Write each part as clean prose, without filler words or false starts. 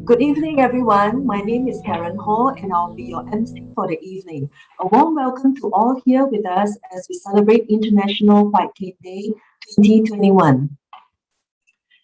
Good evening, everyone. My name is Karen Ho, and I'll be your MC for the evening. A warm welcome to all here with us as we celebrate International White Cane Day 2021.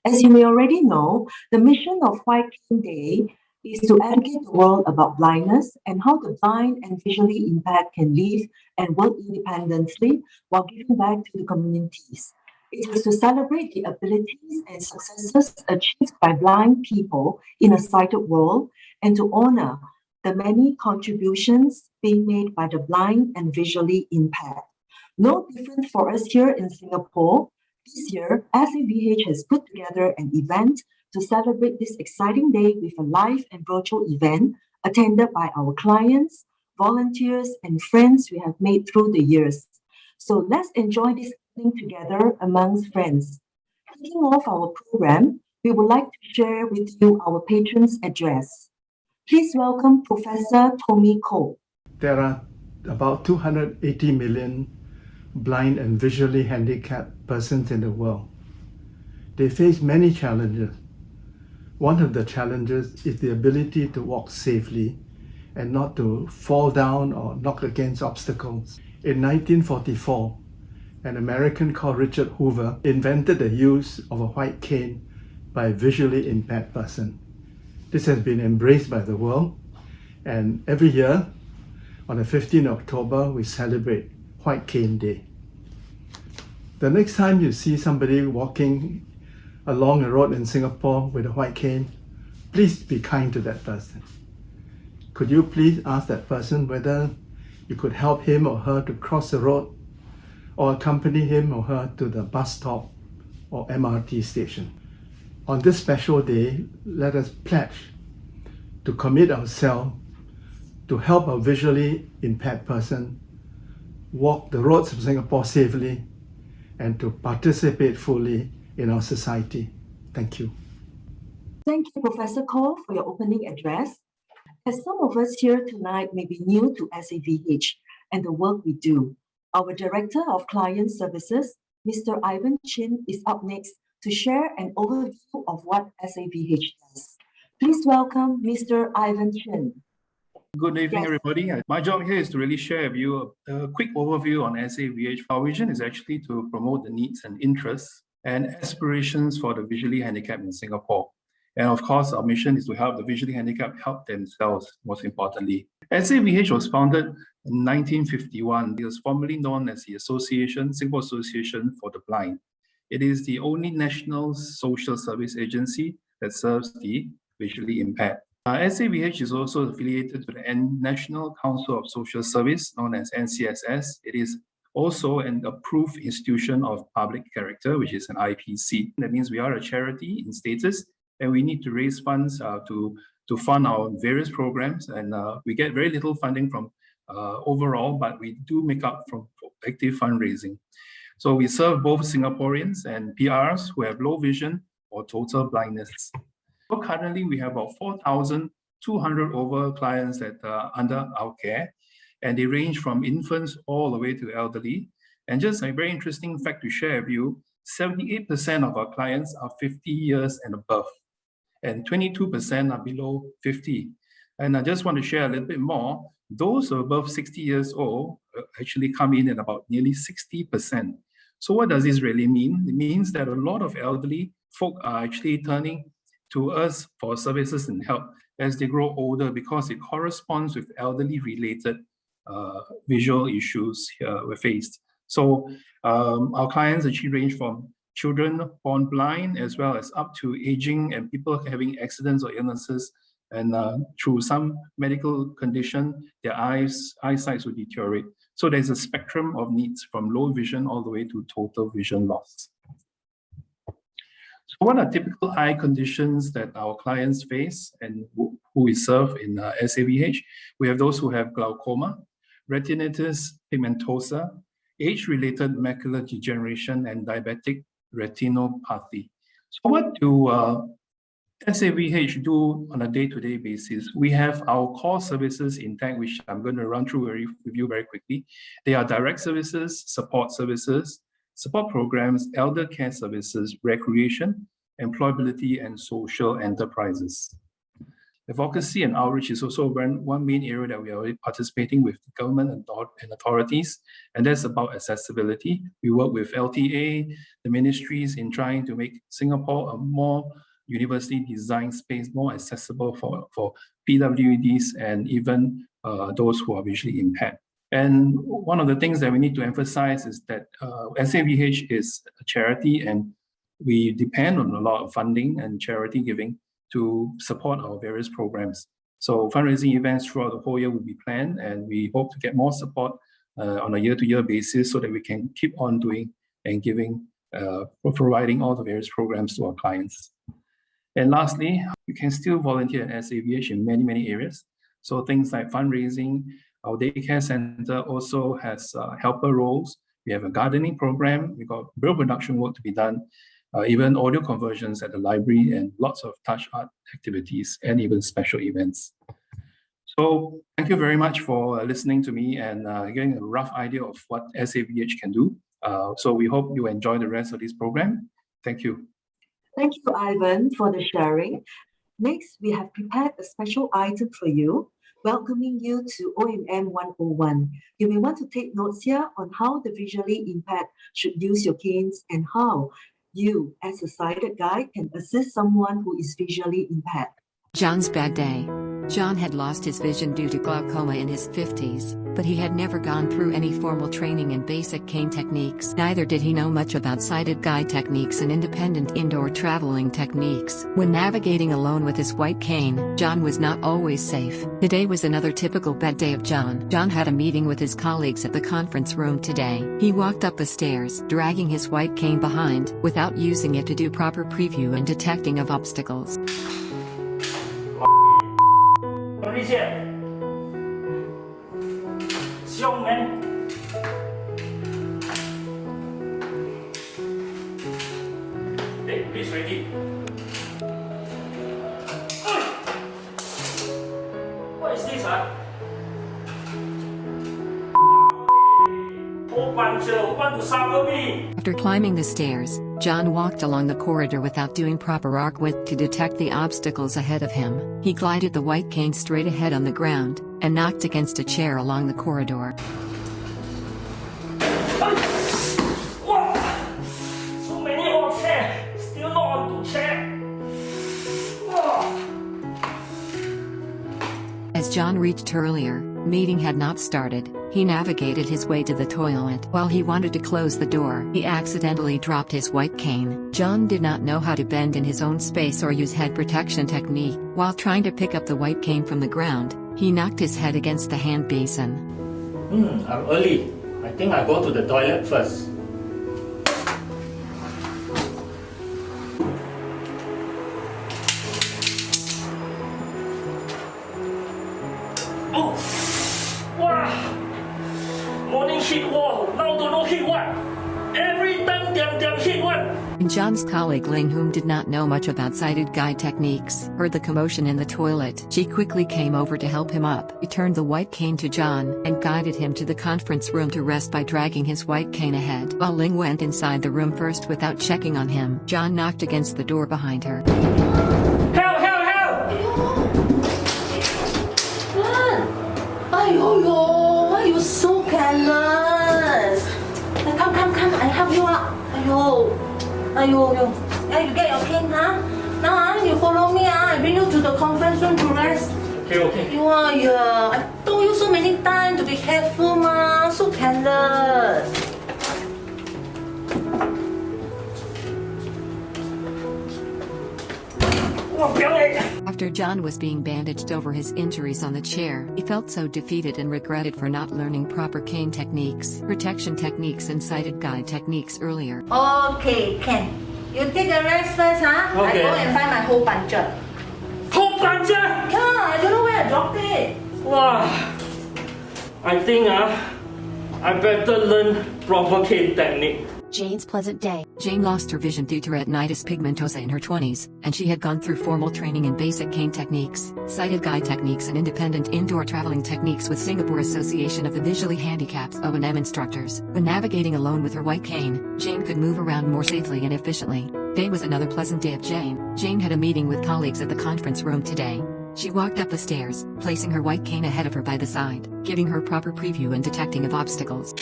As you may already know, the mission of White Cane Day is to educate the world about blindness and how the blind and visually impaired can live and work independently while giving back to the communities. It is to celebrate the abilities and successes achieved by blind people in a sighted world and to honor the many contributions being made by the blind and visually impaired. No different for us here in Singapore. This year, SAVH has put together an event to celebrate this exciting day with a live and virtual event attended by our clients, volunteers, and friends we have made through the years. So let's enjoy this evening together amongst friends. Kicking off our program, we would like to share with you our patron's address. Please welcome Professor Tommy Koh. There are about 280 million blind and visually handicapped persons in the world. They face many challenges. One of the challenges is the ability to walk safely and not to fall down or knock against obstacles. In 1944, an American called Richard Hoover invented the use of a white cane by a visually impaired person. This has been embraced by the world, and every year on the 15th of October, we celebrate White Cane Day. The next time you see somebody walking along a road in Singapore with a white cane, please be kind to that person. Could you please ask that person whether you could help him or her to cross the road or accompany him or her to the bus stop or MRT station? On this special day, let us pledge to commit ourselves to help a visually impaired person walk the roads of Singapore safely and to participate fully in our society. Thank you. Thank you, Professor Koh, for your opening address. As some of us here tonight may be new to SAVH and the work we do, our Director of Client Services, Mr. Ivan Chin, is up next to share an overview of what SAVH does. Please welcome Mr. Ivan Chin. Good evening, everybody. My job here is to really share with you a quick overview on SAVH. Our vision is actually to promote the needs and interests and aspirations for the visually handicapped in Singapore. And of course, our mission is to help the visually handicapped help themselves, most importantly. SAVH was founded in 1951. It was formerly known as the Singapore Association for the Blind. It is the only national social service agency that serves the visually impaired. SAVH is also affiliated to the National Council of Social Service, known as NCSS. It is also an approved institution of public character, which is an IPC. That means we are a charity in status, and we need to raise funds to fund our various programs. And we get very little funding from overall, but we do make up from active fundraising. So we serve both Singaporeans and PRs who have low vision or total blindness. So currently, we have about 4,200 over clients that are under our care, and they range from infants all the way to elderly. And just a very interesting fact to share with you, 78% of our clients are 50 years and above, and 22% are below 50. And I just want to share a little bit more. Those above 60 years old actually come in at about nearly 60%. So what does this really mean? It means that a lot of elderly folk are actually turning to us for services and help as they grow older, because it corresponds with elderly related visual issues we're faced. So our clients actually range from children born blind, as well as up to aging and people having accidents or illnesses, and through some medical condition, their eyesight will deteriorate. So there's a spectrum of needs from low vision all the way to total vision loss. So what are typical eye conditions that our clients face and who we serve in SAVH? We have those who have glaucoma, retinitis pigmentosa, age-related macular degeneration, and diabetic retinopathy. So what do SAVH do on a day-to-day basis? We have our core services intact, which I'm going to run through with you very quickly. They are direct services, support programs, elder care services, recreation, employability, and social enterprises. Advocacy and outreach is also one main area that we are participating with the government and authorities, and that's about accessibility. We work with LTA, the ministries, in trying to make Singapore a more university design space, more accessible for PWDs and even those who are visually impaired. And one of the things that we need to emphasize is that SAVH is a charity, and we depend on a lot of funding and charity giving to support our various programs. So fundraising events throughout the whole year will be planned, and we hope to get more support on a year-to-year basis so that we can keep on doing and giving, providing all the various programs to our clients. And lastly, you can still volunteer at SAVH in many, many areas. So things like fundraising, our daycare center also has helper roles. We have a gardening program. We've got real production work to be done. Even audio conversions at the library, and lots of touch art activities, and even special events. So thank you very much for listening to me and getting a rough idea of what SAVH can do. So we hope you enjoy the rest of this program. Thank you. Thank you, Ivan, for the sharing. Next, we have prepared a special item for you, welcoming you to OMM 101. You may want to take notes here on how the visually impaired should use your canes and how you, as a sighted guide, can assist someone who is visually impaired. John's bad day. John had lost his vision due to glaucoma in his 50s, but he had never gone through any formal training in basic cane techniques. Neither did he know much about sighted guide techniques and independent indoor traveling techniques. When navigating alone with his white cane, John was not always safe. Today was another typical bad day of John. John had a meeting with his colleagues at the conference room today. He walked up the stairs, dragging his white cane behind, without using it to do proper preview and detecting of obstacles. 危险！凶门！哎，别随地！What is this, huh? Oh, Pancho, want to suffer me? After climbing the stairs, John walked along the corridor without doing proper arc width to detect the obstacles ahead of him. He glided the white cane straight ahead on the ground, and knocked against a chair along the corridor. What? So many old chair, still not onto chair. As John reached earlier, meeting had not started. He navigated his way to the toilet. While he wanted to close the door, he accidentally dropped his white cane. John did not know how to bend in his own space or use head protection technique. While trying to pick up the white cane from the ground, he knocked his head against the hand basin. I'm early. I think I go to the toilet first. Oh! Wow! Morning hit wall, now don't know hit what. Every time damn hit what. And John's colleague Ling, whom did not know much about sighted guide techniques, heard the commotion in the toilet. She quickly came over to help him up. He turned the white cane to John and guided him to the conference room to rest by dragging his white cane ahead. While Ling went inside the room first without checking on him, John knocked against the door behind her. Help! Help! Help! Ayo, why you so careless? Come, I help you up. Ayo. Yeah, you get your cane, huh? Now, you follow me, I bring you to the conference room to rest. Okay. You are, I told you so many times to be careful, ma. So careless. After John was being bandaged over his injuries on the chair, he felt so defeated and regretted for not learning proper cane techniques, protection techniques and sighted guide techniques earlier. Okay, Ken. You take a rest first, huh? Okay. I go and find my whole puncher. Hole puncher! Yeah, I don't know where I dropped it. Wow! I think I better learn proper cane technique. Jane's pleasant day. Jane lost her vision due to retinitis pigmentosa in her 20s, and she had gone through formal training in basic cane techniques, sighted guide techniques and independent indoor traveling techniques with Singapore Association of the Visually Handicapped O&M instructors. When navigating alone with her white cane, Jane could move around more safely and efficiently. Today was another pleasant day of Jane. Jane had a meeting with colleagues at the conference room today. She walked up the stairs, placing her white cane ahead of her by the side, giving her proper preview and detecting of obstacles.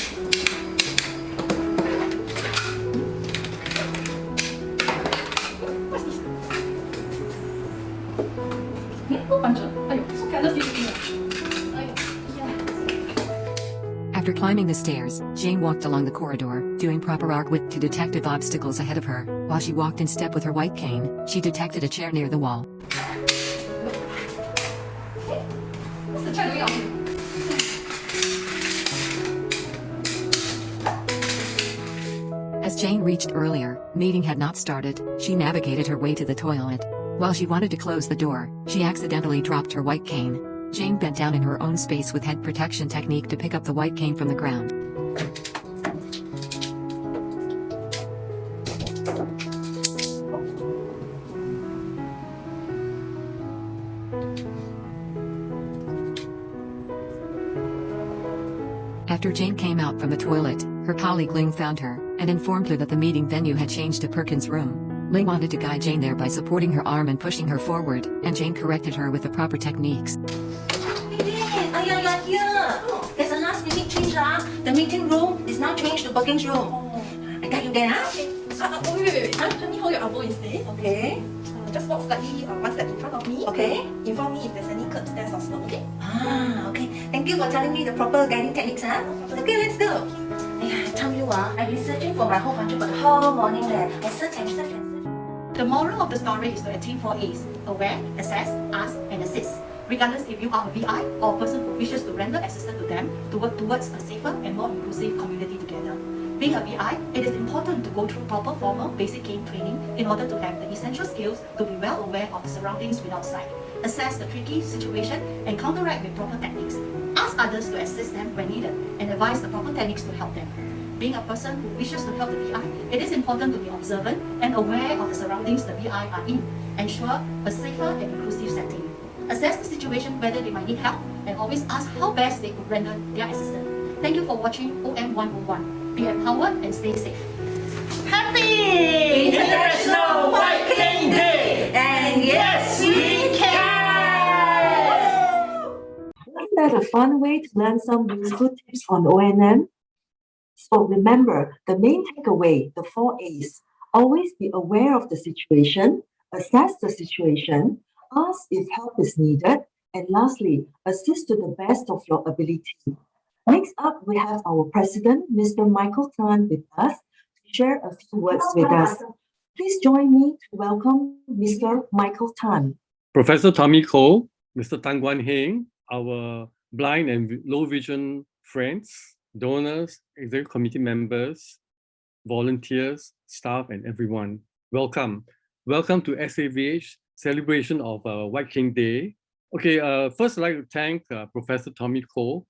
After climbing the stairs, Jane walked along the corridor, doing proper arc width to detective obstacles ahead of her. While she walked in step with her white cane, she detected a chair near the wall. What's the chair doing out here? As Jane reached earlier, meeting had not started, she navigated her way to the toilet. While she wanted to close the door, she accidentally dropped her white cane. Jane bent down in her own space with head protection technique to pick up the white cane from the ground. After Jane came out from the toilet, her colleague Ling found her and informed her that the meeting venue had changed to Perkins' room. Ling wanted to guide Jane there by supporting her arm and pushing her forward, and Jane corrected her with the proper techniques. Here. There's a last minute change. The meeting room is now changed to Perkins' room. I got you there. Wait. Let me hold your elbow instead. Okay. Just walk slightly one step in front of me. Okay. Inform me if there's any curb stairs or slope, okay? Okay. Thank you for telling me the proper guiding techniques, Okay, let's go. I tell you, I've been searching for my home hunter for the whole morning there. I search and search and search. The moral of the story is to attain 4 A's: aware, assess, ask, and assist. Regardless if you are a VI or a person who wishes to render assistance to them to work towards a safer and more inclusive community together. Being a VI, it is important to go through proper formal basic game training in order to have the essential skills to be well aware of the surroundings without sight, assess the tricky situation, and counteract with proper techniques. Ask others to assist them when needed, and advise the proper techniques to help them. Being a person who wishes to help the VI, it is important to be observant and aware of the surroundings the VI are in, ensure a safer and inclusive setting. Assess the situation whether they might need help, and always ask how best they could render their assistance. Thank you for watching OM 101. Be empowered and stay safe. Happy International White Cane Day! And yes, we can! Isn't that a fun way to learn some useful tips on ONM? So remember, the main takeaway, the 4 A's. Always be aware of the situation, assess the situation, ask if help is needed, and lastly, assist to the best of your ability. Next up, we have our president, Mr. Michael Tan, with us to share a few words with us. Please join me to welcome Mr. Michael Tan. Professor Tommy Koh, Mr. Tan Guan Heng, our blind and low vision friends, donors, executive committee members, volunteers, staff, and everyone. Welcome. Welcome to SAVH celebration of White Cane Day. Okay, first I'd like to thank Professor Tommy Koh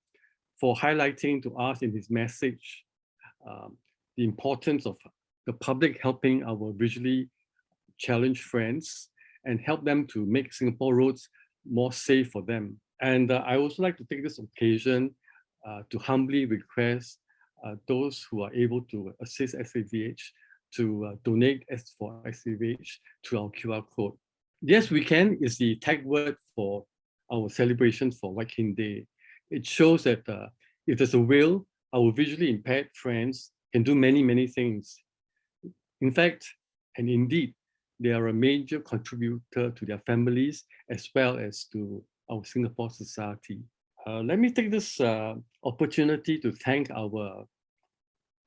for highlighting to us in his message the importance of the public helping our visually challenged friends and help them to make Singapore roads more safe for them. And I also like to take this occasion to humbly request those who are able to assist SAVH to donate for SAVH to our QR code. Yes, we can is the tag word for our celebrations for White Cane Day. It shows that if there's a will, our visually impaired friends can do many, many things. In fact, and indeed, they are a major contributor to their families as well as to our Singapore society. Let me take this opportunity to thank our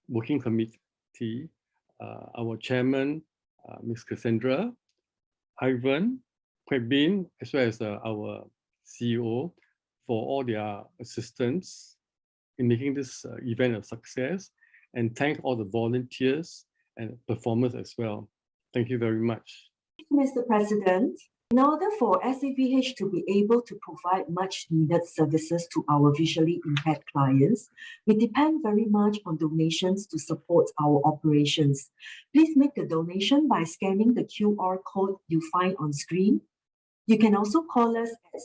working committee, our chairman, Ms. Cassandra, Ivan, Kwek Bin, as well as our CEO for all their assistance in making this event a success, and thank all the volunteers and performers as well. Thank you very much. Mr. President, in order for SAVH to be able to provide much needed services to our visually impaired clients, we depend very much on donations to support our operations. Please make a donation by scanning the QR code you find on screen. You can also call us at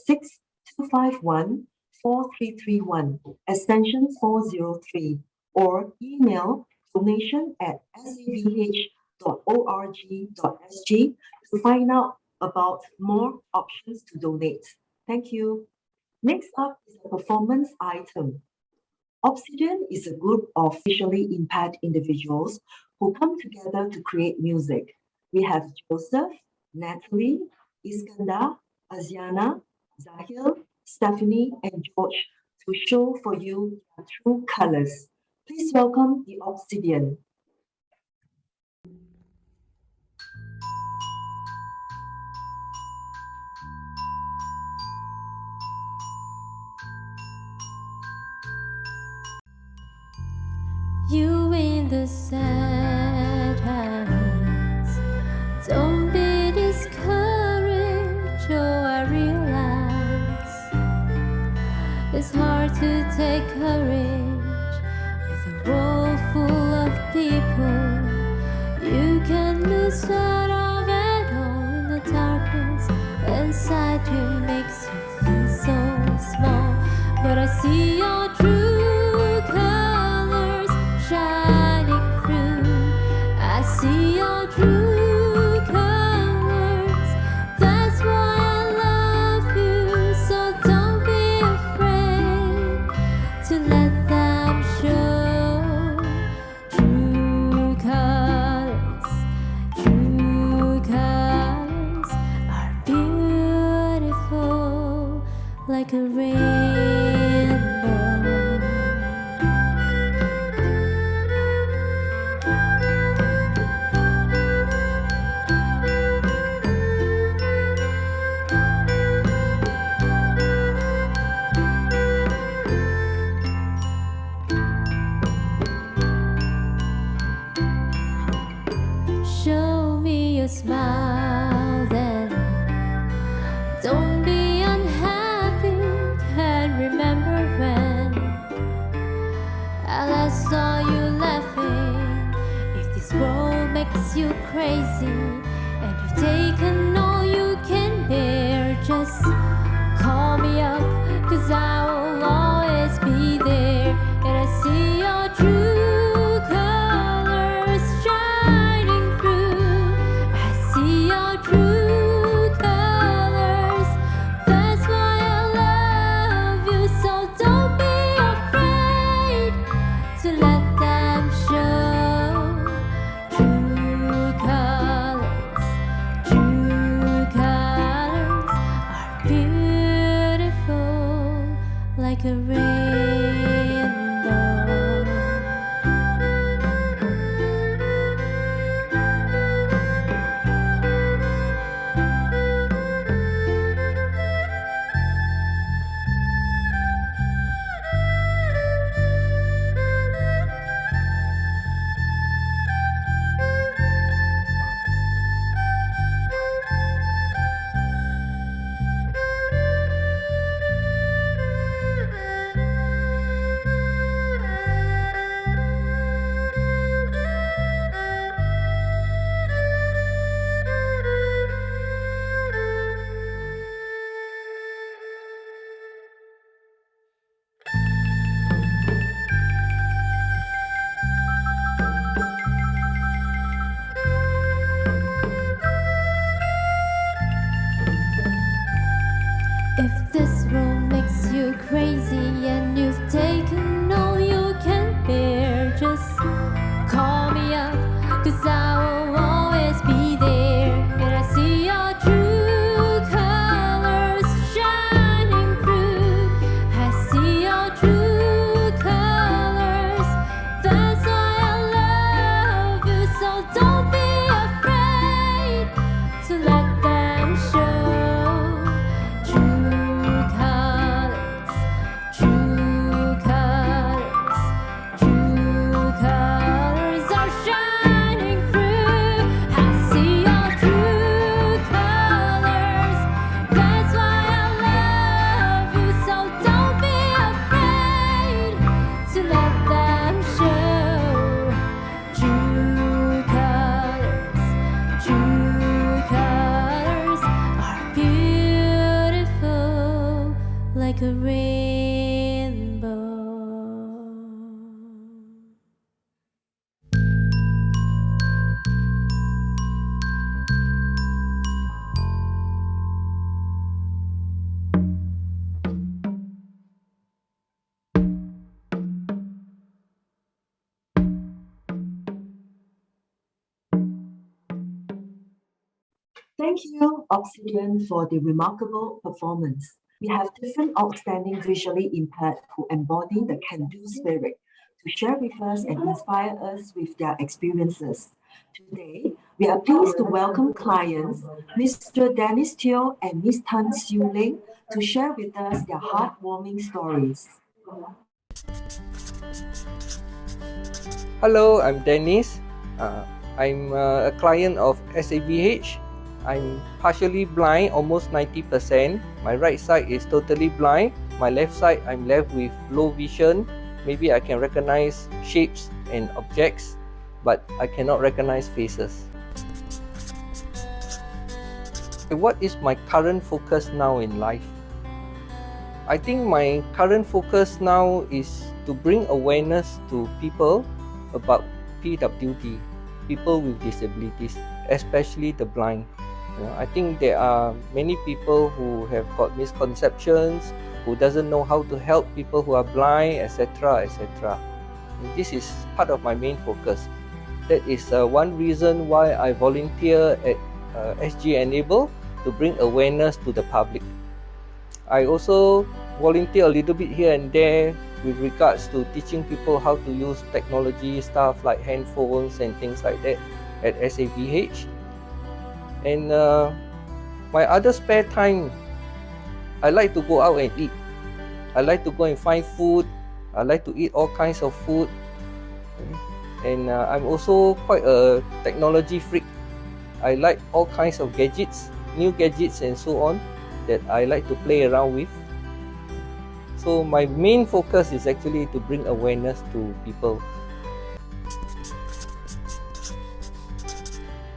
6251-4331, extension 403, or email donation@savh.org.sg to find out about more options to donate. Thank you. Next up is a performance item. Obsidian is a group of visually impaired individuals who come together to create music. We have Joseph, Natalie, Iskandar, Aziana, Zahil, Stephanie, and George to show for you their true colors. Please welcome the Obsidian. You in the sad times, don't be discouraged. Oh, I realize it's hard to take courage with a world full of people. You can lose sight of it all in the darkness inside you makes you feel so small. But I see your true colors shining through. I see your true colors. That's why I love you. So don't be afraid to let them show. True colors, true colors are beautiful like a rainbow. Show me your smile then. Don't be unhappy. Can't remember when I last saw you laughing. If this world makes you crazy and you've taken all you can bear, just call me up, 'cause I will always be there. And I see your true colors shining through. I see your true colors. That's why I love you. So don't be afraid to let them show. True colors, true colors are beautiful like a rainbow. If this world makes you crazy and you've taken all you can bear, just call me up, 'cause I will always be there. And I see your true colors shining through. I see your true colors. That's why I love you. So don't be afraid to let them show. True colors, true colors, true colors are shining through. I see your true colors. That's why I love you. So don't be afraid to let them show. True colors, true colors are beautiful like a rainbow. Thank you, Obsidian, for the remarkable performance. We have different outstanding visually impaired who embody the can-do spirit to share with us and inspire us with their experiences. Today, we are pleased to welcome clients Mr. Dennis Teo and Ms. Tan Siu Ling to share with us their heartwarming stories. Hello, I'm Dennis. I'm a client of SAVH. I'm partially blind, almost 90%. My right side is totally blind. My left side, I'm left with low vision. Maybe I can recognize shapes and objects, but I cannot recognize faces. What is my current focus now in life? I think my current focus now is to bring awareness to people about PWD, people with disabilities, especially the blind. I think there are many people who have got misconceptions, who doesn't know how to help people who are blind, etc., etc. This is part of my main focus. That is one reason why I volunteer at SG Enable to bring awareness to the public. I also volunteer a little bit here and there with regards to teaching people how to use technology, stuff like handphones and things like that at SAVH. And my other spare time, I like to go out and eat. I like to go and find food. I like to eat all kinds of food. And I'm also quite a technology freak. I like all kinds of gadgets, new gadgets and so on that I like to play around with. So my main focus is actually to bring awareness to people.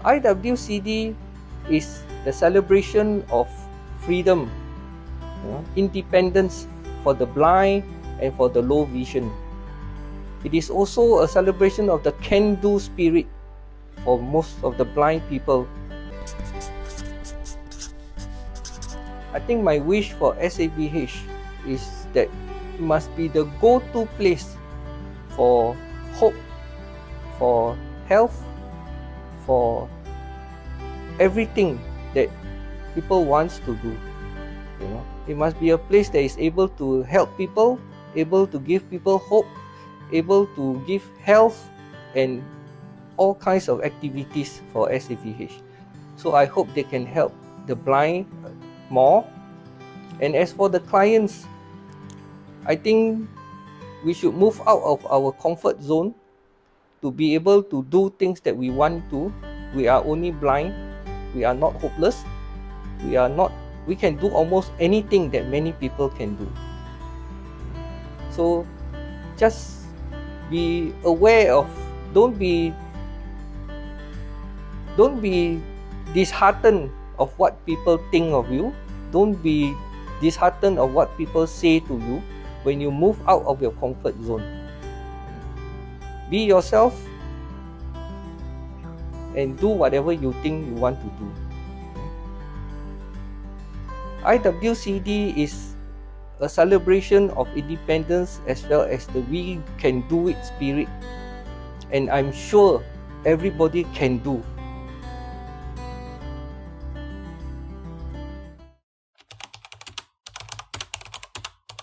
IWCD is the celebration of freedom, independence for the blind and for the low vision. It is also a celebration of the can-do spirit for most of the blind people. I think my wish for SAVH is that it must be the go-to place for hope, for health, for everything that people wants to do. It must be a place that is able to help people, able to give people hope, able to give health and all kinds of activities for SAVH. So I hope they can help the blind more. And as for the clients, I think we should move out of our comfort zone to be able to do things that we want to. We are only blind. We are not hopeless. We can do almost anything that many people can do. So just be aware of, don't be disheartened of what people think of you. Don't be disheartened of what people say to you when you move out of your comfort zone. Be yourself and do whatever you think you want to do. IWCD is a celebration of independence as well as the we can do it spirit. And I'm sure everybody can do.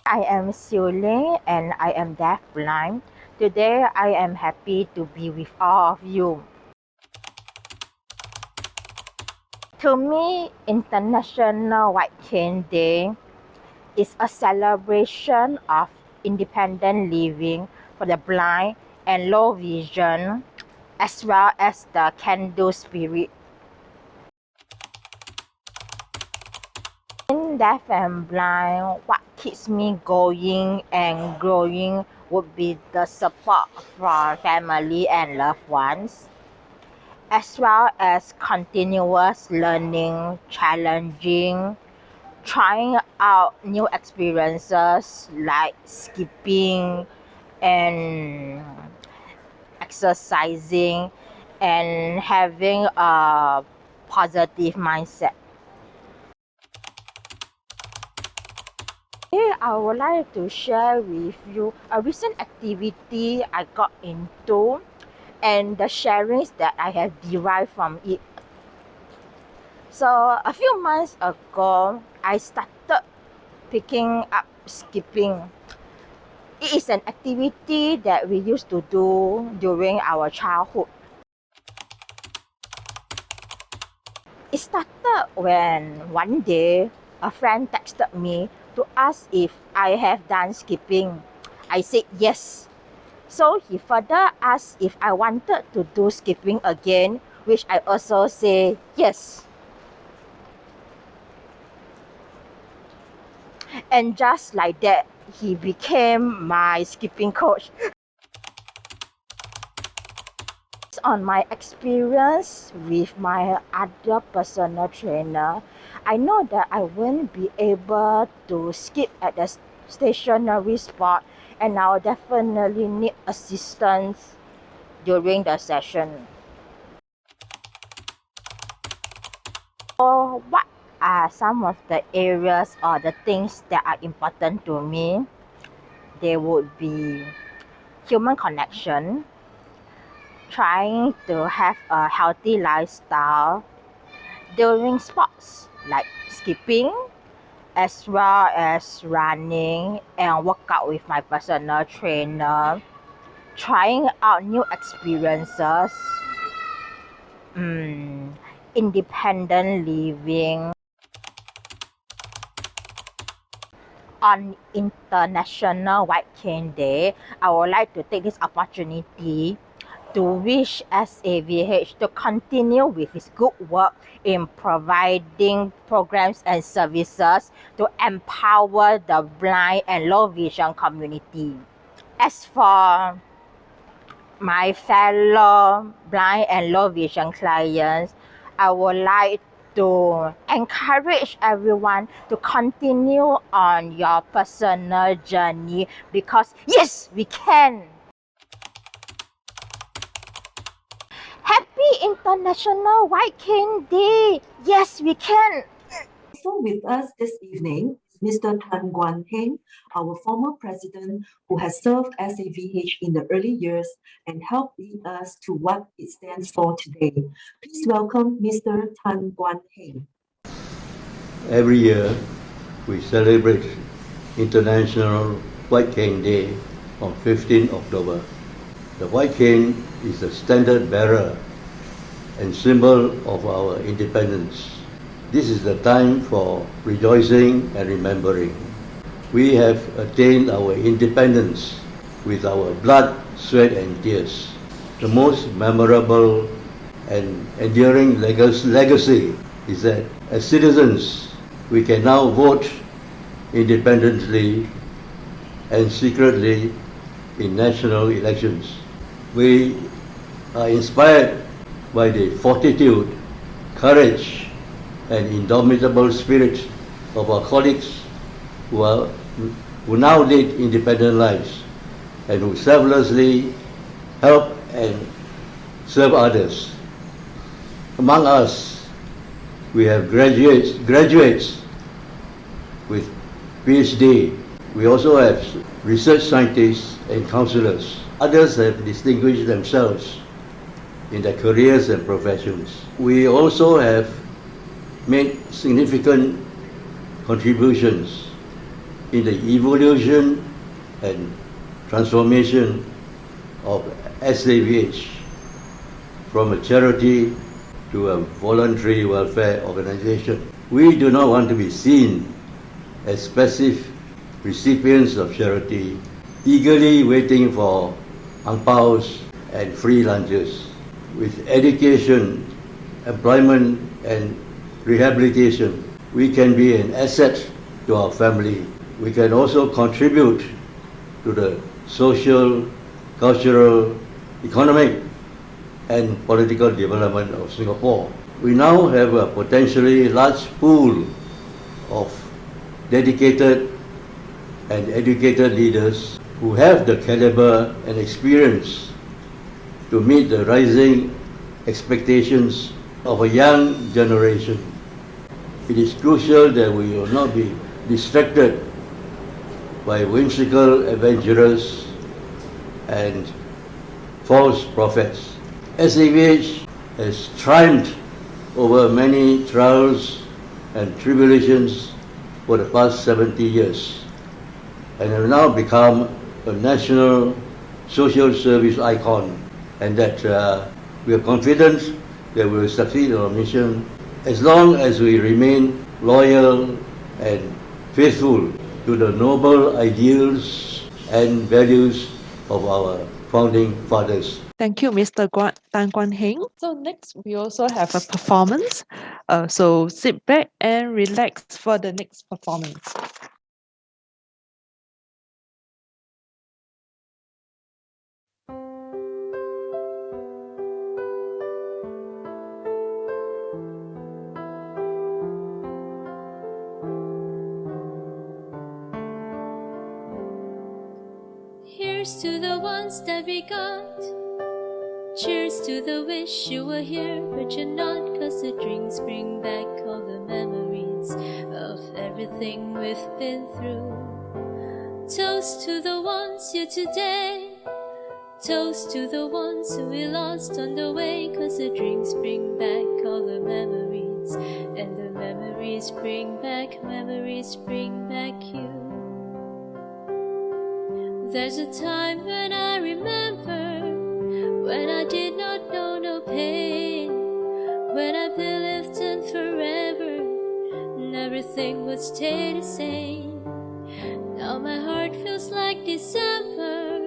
I am Siu Ling and I am deaf-blind. Today I am happy to be with all of you. To me, International White Cane Day is a celebration of independent living for the blind and low vision, as well as the can-do spirit. Being deaf and blind, what keeps me going and growing would be the support from family and loved ones, as well as continuous learning, challenging, trying out new experiences like skipping and exercising and having a positive mindset. I would like to share with you a recent activity I got into and the sharings that I have derived from it. So a few months ago, I started picking up skipping. It is an activity that we used to do during our childhood. It started when one day a friend texted me to ask if I have done skipping. I said yes. So he further asked if I wanted to do skipping again, which I also say yes. And just like that, he became my skipping coach. On my experience with my other personal trainer, I know that I won't be able to skip at the stationary spot, and I'll definitely need assistance during the session. So what are some of the areas or the things that are important to me? They would be human connection, trying to have a healthy lifestyle during sports like skipping, as well as running and workout with my personal trainer, trying out new experiences, independent living. On International White Cane Day, I would like to take this opportunity to wish SAVH to continue with its good work in providing programs and services to empower the blind and low vision community. As for my fellow blind and low vision clients, I would like to encourage everyone to continue on your personal journey, because yes, we can. Happy International White Cane Day! Yes, we can! Also with us this evening is Mr. Tan Guan Heng, our former president who has served SAVH in the early years and helped lead us to what it stands for today. Please welcome Mr. Tan Guan Heng. Every year, we celebrate International White Cane Day on 15 October. The white cane is the standard bearer and symbol of our independence. This is the time for rejoicing and remembering. We have attained our independence with our blood, sweat and tears. The most memorable and enduring legacy is that as citizens, we can now vote independently and secretly in national elections. We are inspired by the fortitude, courage, and indomitable spirit of our colleagues who now lead independent lives and who selflessly help and serve others. Among us, we have graduates with PhD. We also have research scientists and counselors. Others have distinguished themselves in their careers and professions. We also have made significant contributions in the evolution and transformation of SAVH from a charity to a voluntary welfare organization. We do not want to be seen as passive recipients of charity, eagerly waiting for angpaos and free lunches. With education, employment and rehabilitation, we can be an asset to our family. We can also contribute to the social, cultural, economic and political development of Singapore. We now have a potentially large pool of dedicated and educated leaders who have the caliber and experience to meet the rising expectations of a young generation. It is crucial that we will not be distracted by whimsical adventurers and false prophets. SAVH has triumphed over many trials and tribulations for the past 70 years and have now become a national social service icon, and that we are confident that we will succeed in our mission as long as we remain loyal and faithful to the noble ideals and values of our founding fathers. Thank you, Mr. Tan Guan Heng. So next, we also have a performance. So sit back and relax for the next performance. Here's to the ones that we got. Cheers to the wish you were here, but you're not, 'cause the drinks bring back all the memories of everything we've been through. Toast to the ones here today. Toast to the ones who we lost on the way, 'cause the drinks bring back all the memories, and the memories bring back you. There's a time when I remember, when I did not know no pain, when I believed in forever and everything would stay the same. Now my heart feels like December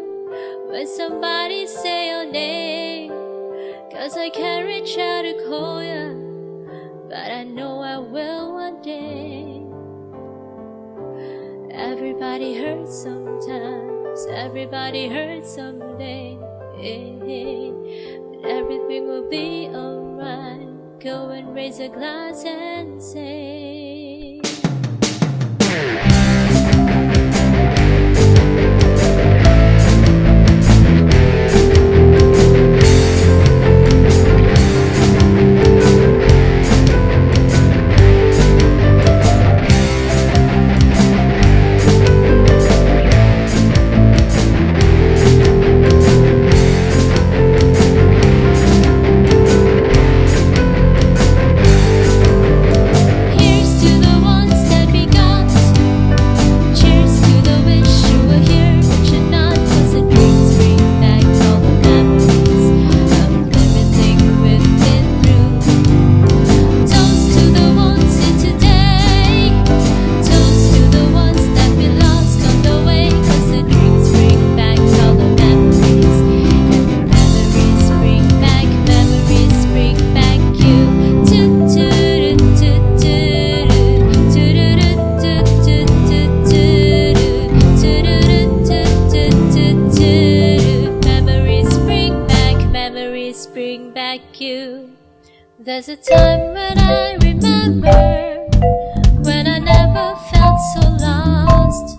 when somebody say your name, 'cause I can't reach out to call ya, but I know I will one day. Everybody hurts sometimes, everybody hurts someday, but everything will be alright. Go and raise a glass and say, bring back you. There's a time when I remember, when I never felt so lost,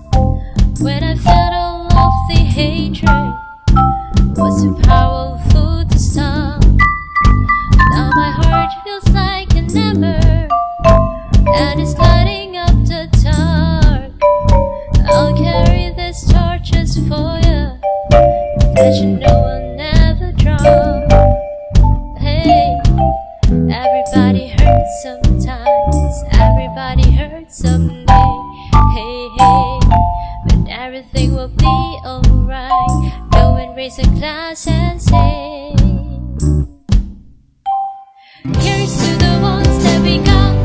when I felt all of the hatred was too powerful to stop. Now my heart feels like an ember, and it's lighting up the dark. I'll carry these torches for you, that you know I'll never drop. Hey, everybody hurts sometimes, everybody hurts someday. Hey, hey, but everything will be alright. Go and raise a glass and say, here's to the ones that we got.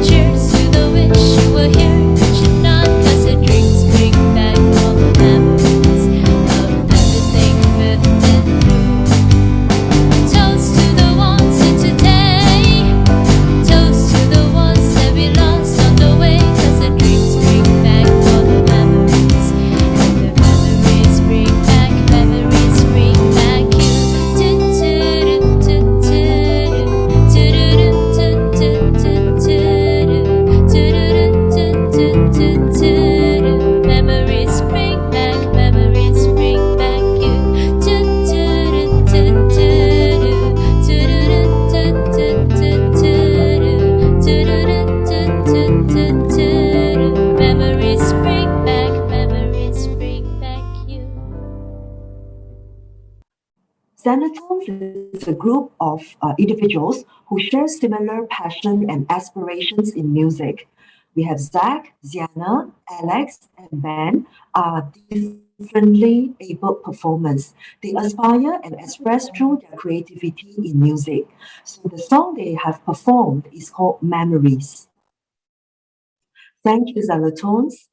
Cheers to the wish you were here, but you're not, 'cause the drinks bring back all the memories of everything we've been through. Toast to the ones here today. Toast to the ones that we lost on the way, 'cause the drinks bring back all the memories, and the memories bring back you. Xanatones is a group of individuals who share similar passion and aspirations in music. We have Zach, Ziana, Alex, and Ben are differently able performers. They aspire and express through their creativity in music. So the song they have performed is called Memories. Thank you, Xanatones.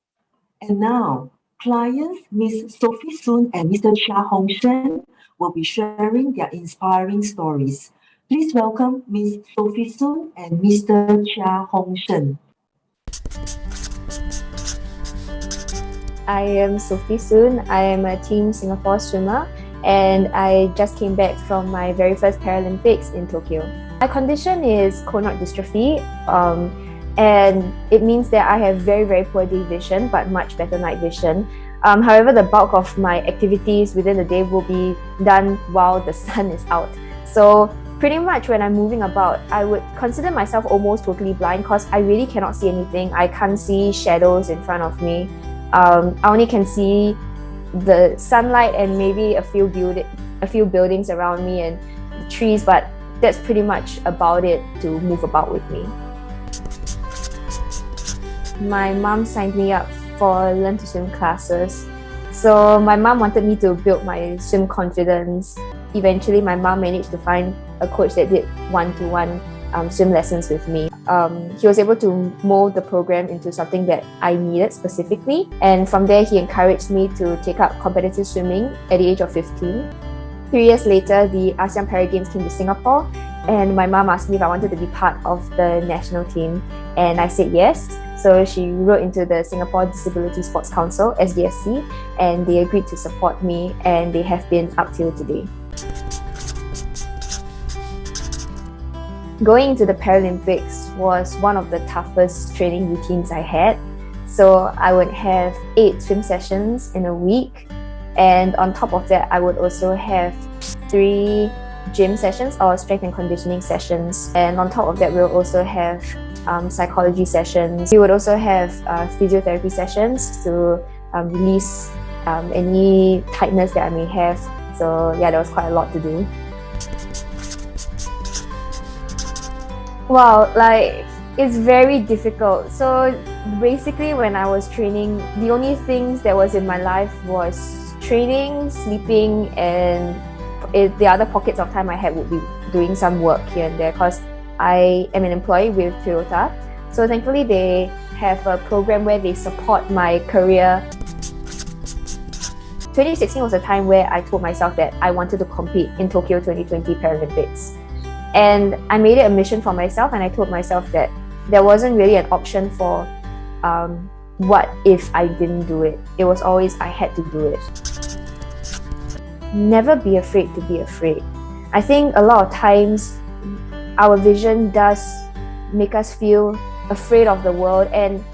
And now, clients Ms. Sophie Soon and Mr. Chia Hong Shen will be sharing their inspiring stories. Please welcome Ms. Sophie Soon and Mr. Chia Hong Shen. I am Sophie Soon. I am a Team Singapore swimmer and I just came back from my very first Paralympics in Tokyo. My condition is choroid dystrophy and it means that I have very, very poor day vision but much better night vision. However, the bulk of my activities within the day will be done while the sun is out. So pretty much when I'm moving about, I would consider myself almost totally blind because I really cannot see anything. I can't see shadows in front of me. I only can see the sunlight and maybe a few buildings around me and the trees, but that's pretty much about it to move about with me. My mom signed me up for Learn to Swim classes. So my mom wanted me to build my swim confidence. Eventually, my mom managed to find a coach that did one-to-one swim lessons with me. He was able to mold the program into something that I needed specifically. And from there, he encouraged me to take up competitive swimming at the age of 15. 3 years later, the ASEAN Para Games came to Singapore and my mom asked me if I wanted to be part of the national team. And I said yes. So she wrote into the Singapore Disability Sports Council, SDSC, and they agreed to support me and they have been up till today. Going into the Paralympics was one of the toughest training routines I had. So I would have 8 swim sessions in a week. And on top of that, I would also have 3 gym sessions or strength and conditioning sessions. And on top of that, we'll also have psychology sessions. We would also have physiotherapy sessions to release any tightness that I may have. So yeah, there was quite a lot to do. Wow, like it's very difficult. So basically when I was training, the only things that was in my life was training, sleeping, and the other pockets of time I had would be doing some work here and there because I am an employee with Toyota. So thankfully they have a program where they support my career. 2016 was a time where I told myself that I wanted to compete in Tokyo 2020 Paralympics. And I made it a mission for myself and I told myself that there wasn't really an option for what if I didn't do it. It was always I had to do it. Never be afraid to be afraid. I think a lot of times our vision does make us feel afraid of the world, and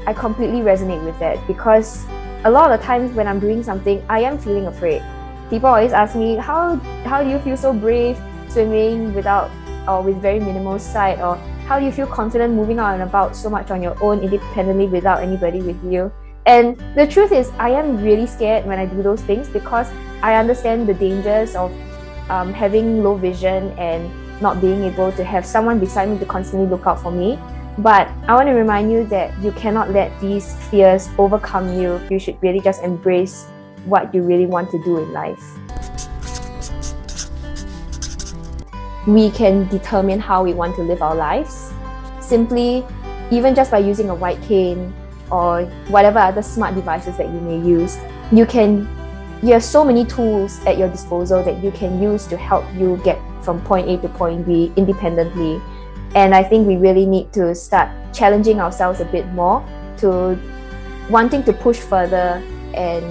I completely resonate with that because a lot of the times when I'm doing something, I am feeling afraid. People always ask me, how do you feel so brave swimming without or with very minimal sight, or how do you feel confident moving out and about so much on your own independently without anybody with you? And the truth is, I am really scared when I do those things because I understand the dangers of having low vision and not being able to have someone beside me to constantly look out for me. But I want to remind you that you cannot let these fears overcome you. You should really just embrace what you really want to do in life. We can determine how we want to live our lives. Simply, even just by using a white cane or whatever other smart devices that you may use, you have so many tools at your disposal that you can use to help you get from point A to point B independently. And I think we really need to start challenging ourselves a bit more to wanting to push further and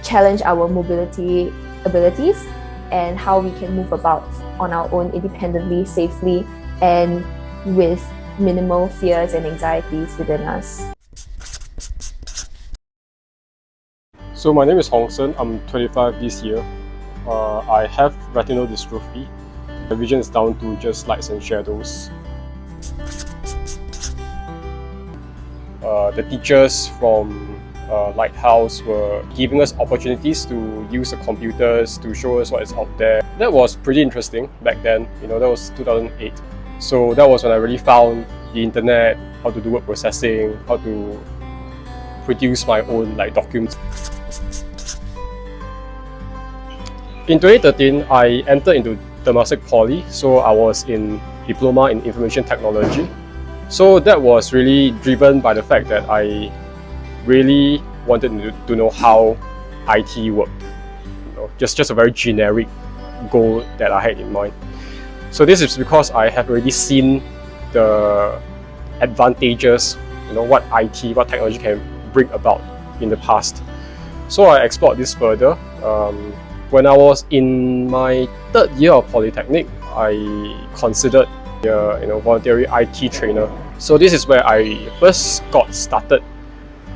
challenge our mobility abilities and how we can move about on our own independently, safely, and with minimal fears and anxieties within us. So my name is Hong Sen. I'm 25 this year. I have retinal dystrophy. The vision is down to just lights and shadows. The teachers from Lighthouse were giving us opportunities to use the computers to show us what is out there. That was pretty interesting back then. That was 2008. So that was when I really found the internet, how to do word processing, how to produce my own documents. In 2013, I entered into Temasek Poly, so I was in Diploma in Information Technology. So that was really driven by the fact that I really wanted to know how IT worked. Just a very generic goal that I had in mind. So this is because I have already seen the advantages, what IT, what technology can bring about in the past. So I explored this further. When I was in my third year of Polytechnic, I considered a voluntary IT trainer. So this is where I first got started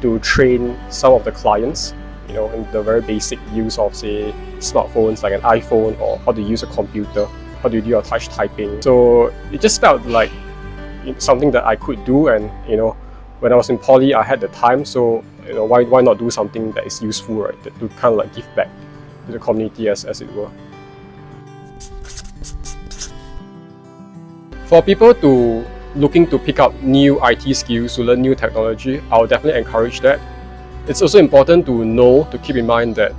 to train some of the clients, in the very basic use of, say, smartphones like an iPhone, or how to use a computer, how do you do your touch typing. So it just felt like something that I could do, and when I was in Poly, I had the time, so why not do something that is useful, right? To kind of give back to the community as it were. For people looking to pick up new IT skills, to learn new technology, I would definitely encourage that. It's also important to keep in mind that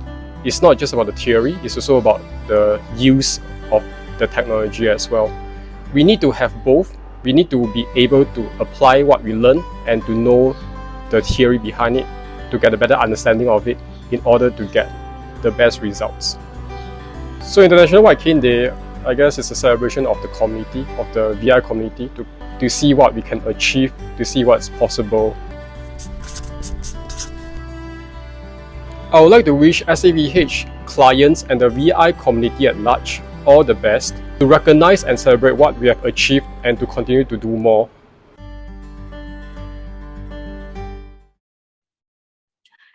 it's not just about the theory, it's also about the use of the technology as well. We need to have both. We need to be able to apply what we learn and to know the theory behind it, to get a better understanding of it in order to get the best results. So International White Cane Day, I guess it's a celebration of the community, of the VI community, to see what we can achieve, to see what's possible. I would like to wish SAVH clients and the VI community at large all the best, to recognize and celebrate what we have achieved and to continue to do more.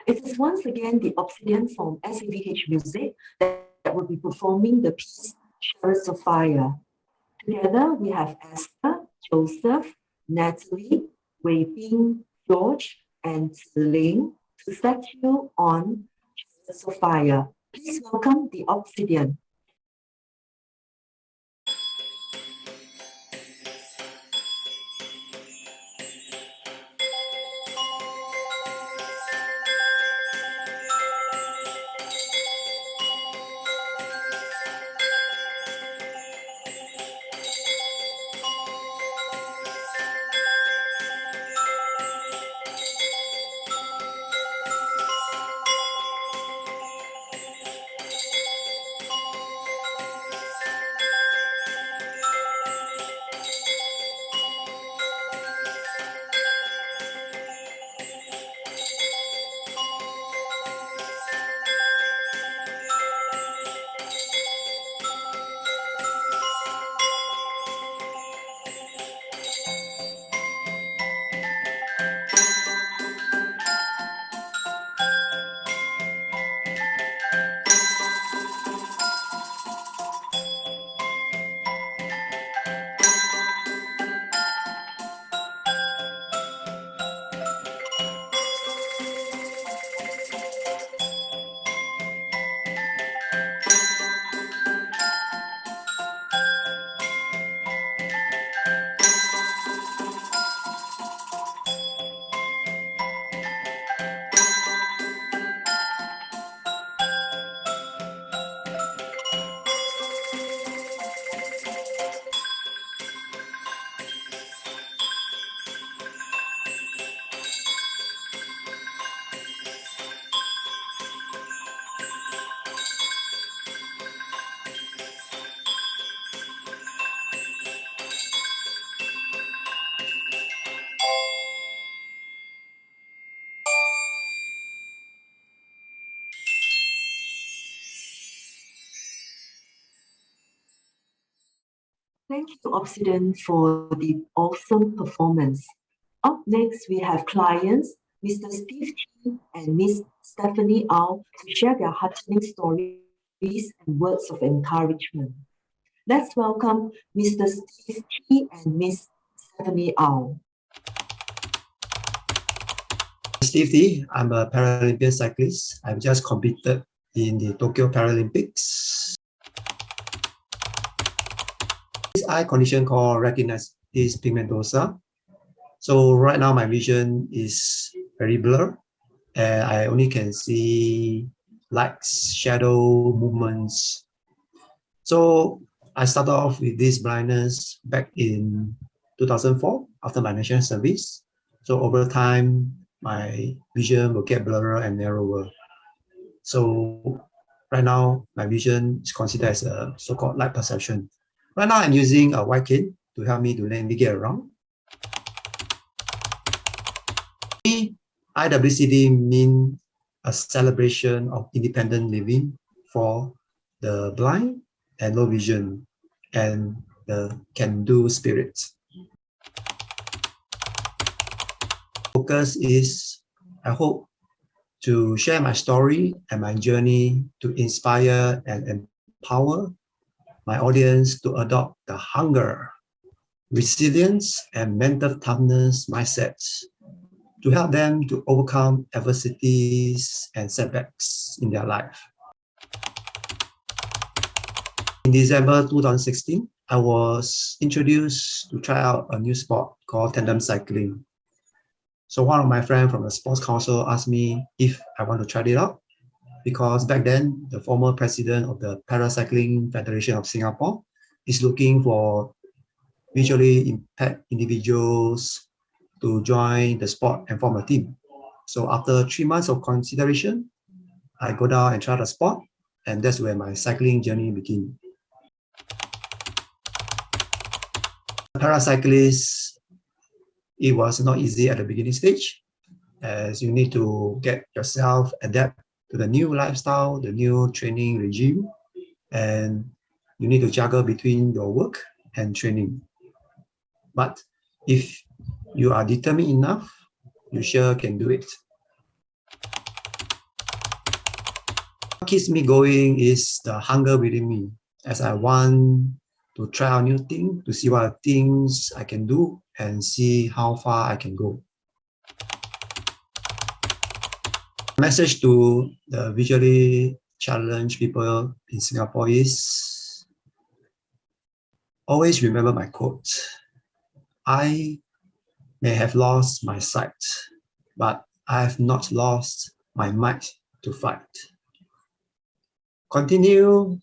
It is once again the Obsidian from SAVH Music that will be performing the piece Chariots of Fire. Together we have Esther, Joseph, Natalie, Wei Bing, George, and Ling to set you on Chariots of Fire. Please welcome the Obsidian. Thank you, Obsidian, for the awesome performance. Up next, we have clients, Mr. Steve T and Miss Stephanie Au, to share their heartening stories and words of encouragement. Let's welcome Mr. Steve T and Miss Stephanie Au. Steve T. I'm a Paralympian cyclist. I've just competed in the Tokyo Paralympics. This eye condition called retinitis pigmentosa. So right now my vision is very blurred, and I only can see lights, shadow, movements. So I started off with this blindness back in 2004 after my national service. So over time, my vision will get blurrer and narrower. So right now, my vision is considered as a so-called light perception. Right now, I'm using a white cane to help me to navigate around. IWCD means a celebration of independent living for the blind and low vision and the can-do spirit. Focus is, I hope, to share my story and my journey to inspire and empower my audience to adopt the hunger, resilience, and mental toughness mindsets to help them to overcome adversities and setbacks in their life. In December 2016, I was introduced to try out a new sport called tandem cycling. So one of my friends from the sports council asked me if I want to try it out, because back then the former president of the Paracycling Federation of Singapore is looking for visually impaired individuals to join the sport and form a team. So after 3 months of consideration, I go down and try the sport, and that's where my cycling journey began. Paracyclist, it was not easy at the beginning stage, as you need to get yourself adapt to the new lifestyle, the new training regime, and you need to juggle between your work and training. But if you are determined enough, you sure can do it. What keeps me going is the hunger within me, as I want to try out new things, to see what things I can do and see how far I can go. Message to the visually challenged people in Singapore is always remember my quote. I may have lost my sight, but I have not lost my might to fight. Continue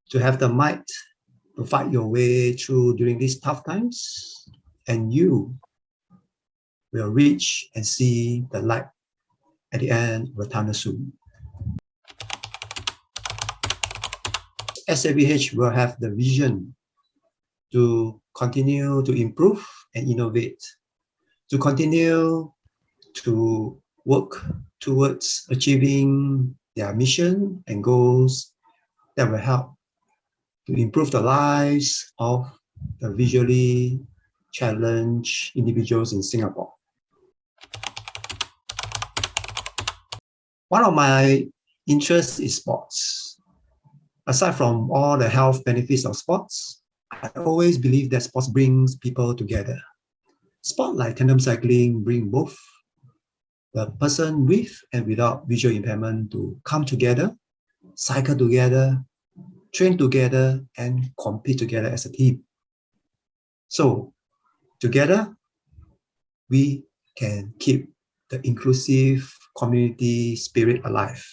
to have the might to fight your way through during these tough times, and you will reach and see the light at the end of the tunnel soon. SAVH will have the vision to continue to improve and innovate, to continue to work towards achieving their mission and goals that will help to improve the lives of the visually challenged individuals in Singapore. One of my interests is sports. Aside from all the health benefits of sports, I always believe that sports brings people together. Sport like tandem cycling bring both the person with and without visual impairment to come together, cycle together, train together, and compete together as a team. So together, we can keep the inclusive community spirit alive.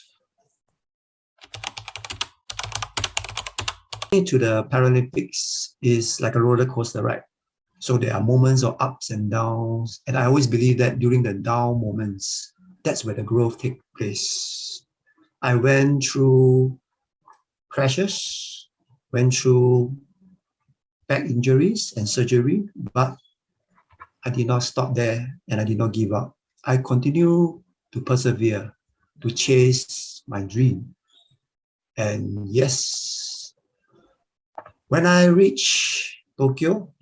To the Paralympics is like a roller coaster ride. So there are moments of ups and downs, and I always believe that during the down moments, that's where the growth takes place. I went through crashes, went through back injuries and surgery, but I did not stop there and I did not give up. I continue to persevere, to chase my dream. And yes, when I reach Tokyo,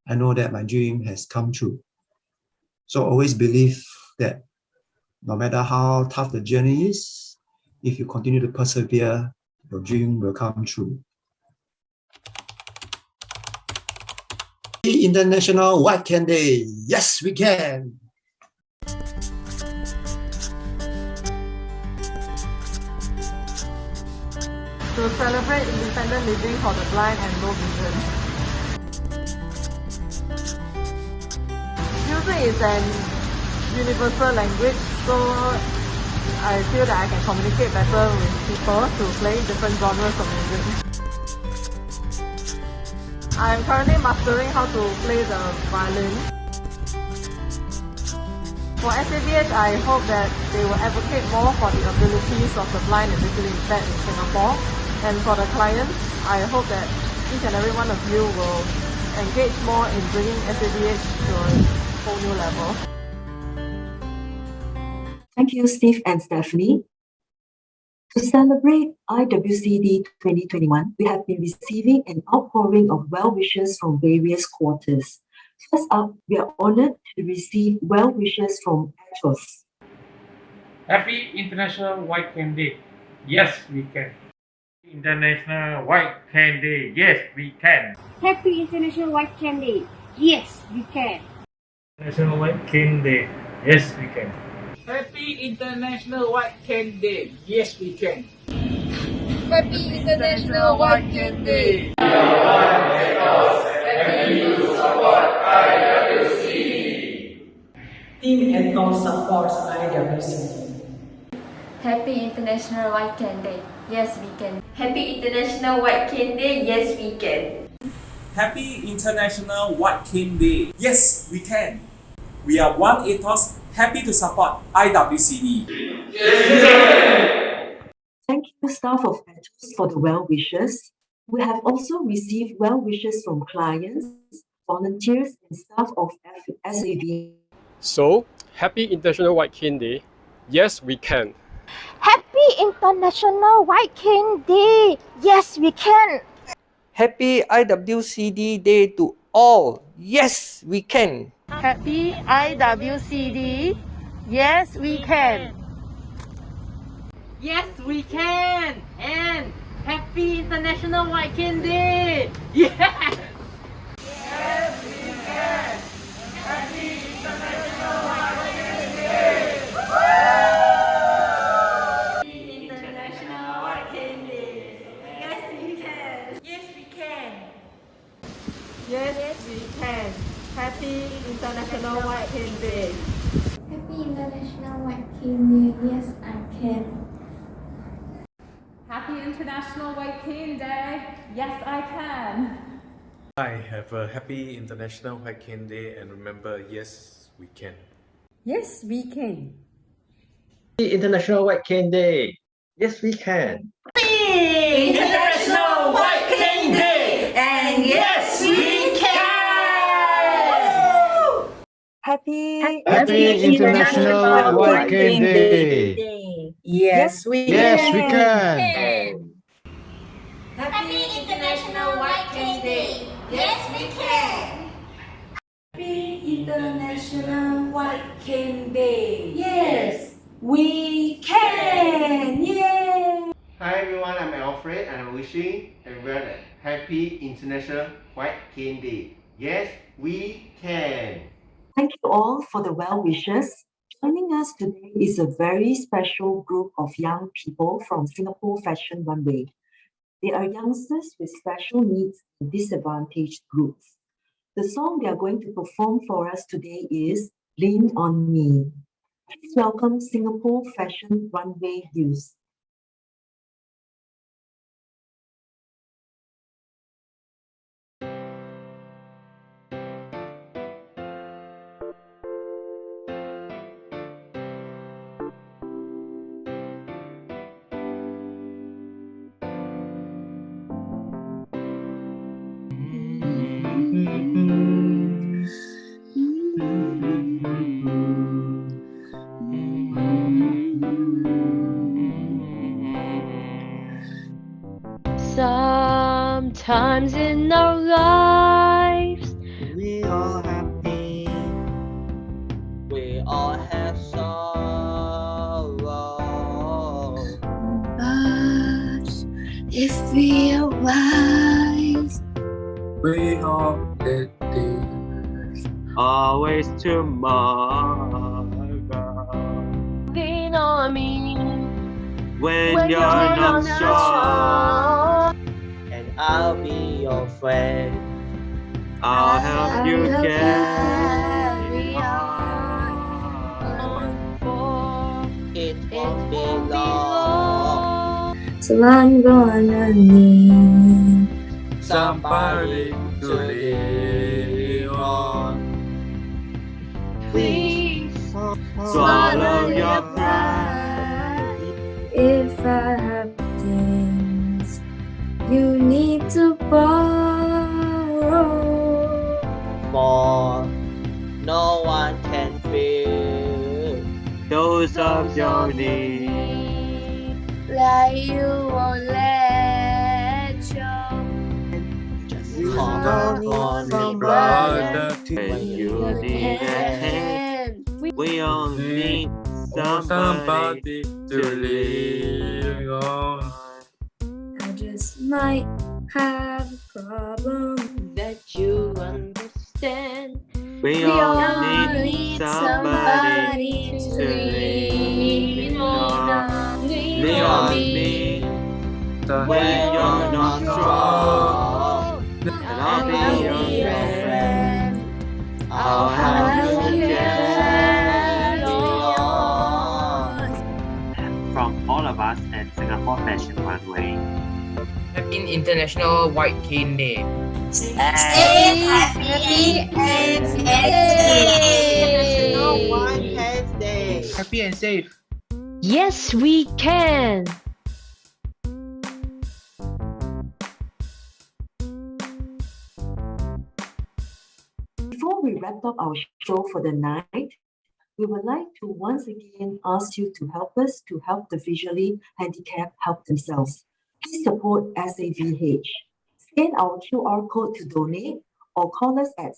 I know that my dream has come true. So always believe that no matter how tough the journey is, if you continue to persevere, your dream will come true. International White Cane Day. Yes, we can. celebrate independent living for the blind and low vision. Music is an universal language, so I feel that I can communicate better with people to play different genres of music. I'm currently mastering how to play the violin. For SAVH, I hope that they will advocate more for the abilities of the blind and visually impaired in Singapore. And for the clients, I hope that each and every one of you will engage more in bringing SAVH to a whole new level. Thank you, Steve and Stephanie. To celebrate IWCD 2021, we have been receiving an outpouring of well wishes from various quarters. First up, we are honored to receive well wishes from Atos. Happy International White Cane Day. Yes, we can. International White Cane Day. Yes, we can. Happy International White Cane Day. Yes, we can. International White Cane Day. Yes, we can. Happy International White Cane Day. Yes, we can. Happy International White Cane Day. Team Ethos supports IWCD. Happy International White Cane Day. Yes, we can. Happy International White Cane Day. Yes, we can. Happy International White Cane Day. Yes, we can. We are one ethos, happy to support IWCD. Thank you, staff of Atos, for the well wishes. We have also received well wishes from clients, volunteers, and staff of SAVH. So, happy International White Cane Day. Yes, we can. Happy International White Cane Day. Yes, we can. Happy IWCD Day to all. Yes, we can. Happy IWCD. Yes, we can. Yes, we can. And Happy International White Cane Day. Yeah. Yes, we can. Happy International White Cane Day. International White Cane Day. Yes, we can. Yes, we can. Yes, we can. Happy International White Cane Day. Happy International White Cane Day. Yes, I can. Happy International White Cane Day. Yes, I can. I have a happy International White Cane Day, and remember, yes, we can. Yes, we can. International White Cane Day. Yes, we can. International White Cane Day. And yes, we can. Happy International White Cane Day. Yes, we can. Happy International White Cane Day. Yes, we can. Happy International White Cane Day. Yes, we can. Yay! Hi everyone, I'm Alfred and I'm wishing everyone a happy International White Cane Day. Yes, we can. Thank you all for the well wishes. Joining us today is a very special group of young people from Singapore Fashion Runway. They are youngsters with special needs and disadvantaged groups. The song they are going to perform for us today is Lean on Me. Please welcome Singapore Fashion Runway youth. Sometimes in our lives, we all have pain. We all have sorrow. but if we are wise, We all get this. Always tomorrow. lean on me. when you're not strong. And I'll be your friend. I'll help you carry on. It won't be long. So I'm gonna need Somebody to lean on. Please swallow your pride. if I have things you need to borrow. For no one can fill those of your needs like you won't let your just call on me, brother, when you need a hand. We all need somebody to lean on. I just might have a problem That you understand. We all need somebody to lean on. Lean on me when you're not strong. And I'll be your friend. I'll help you carry on. From all of us at Singapore Fashion Runway, Happy International White Cane Day. stay happy and International safe. White Cane Day. Happy and safe. Yes, we can. Before we wrap up our show for the night, we would like to once again ask you to help us to help the visually handicapped help themselves. Please support SAVH. Scan our QR code to donate or call us at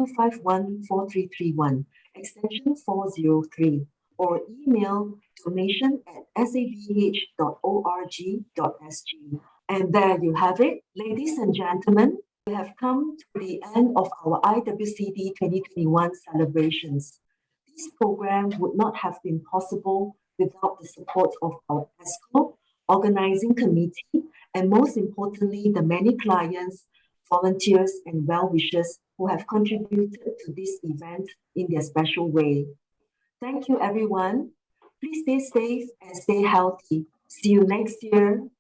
6251-4331, extension 403, or email donation@savh.org.sg. And there you have it, ladies and gentlemen. We have come to the end of our IWCD 2021 celebrations. This program would not have been possible without the support of our ESCO, organizing committee, and most importantly, the many clients, volunteers, and well-wishers who have contributed to this event in their special way. Thank you, everyone. Please stay safe and stay healthy. See you next year.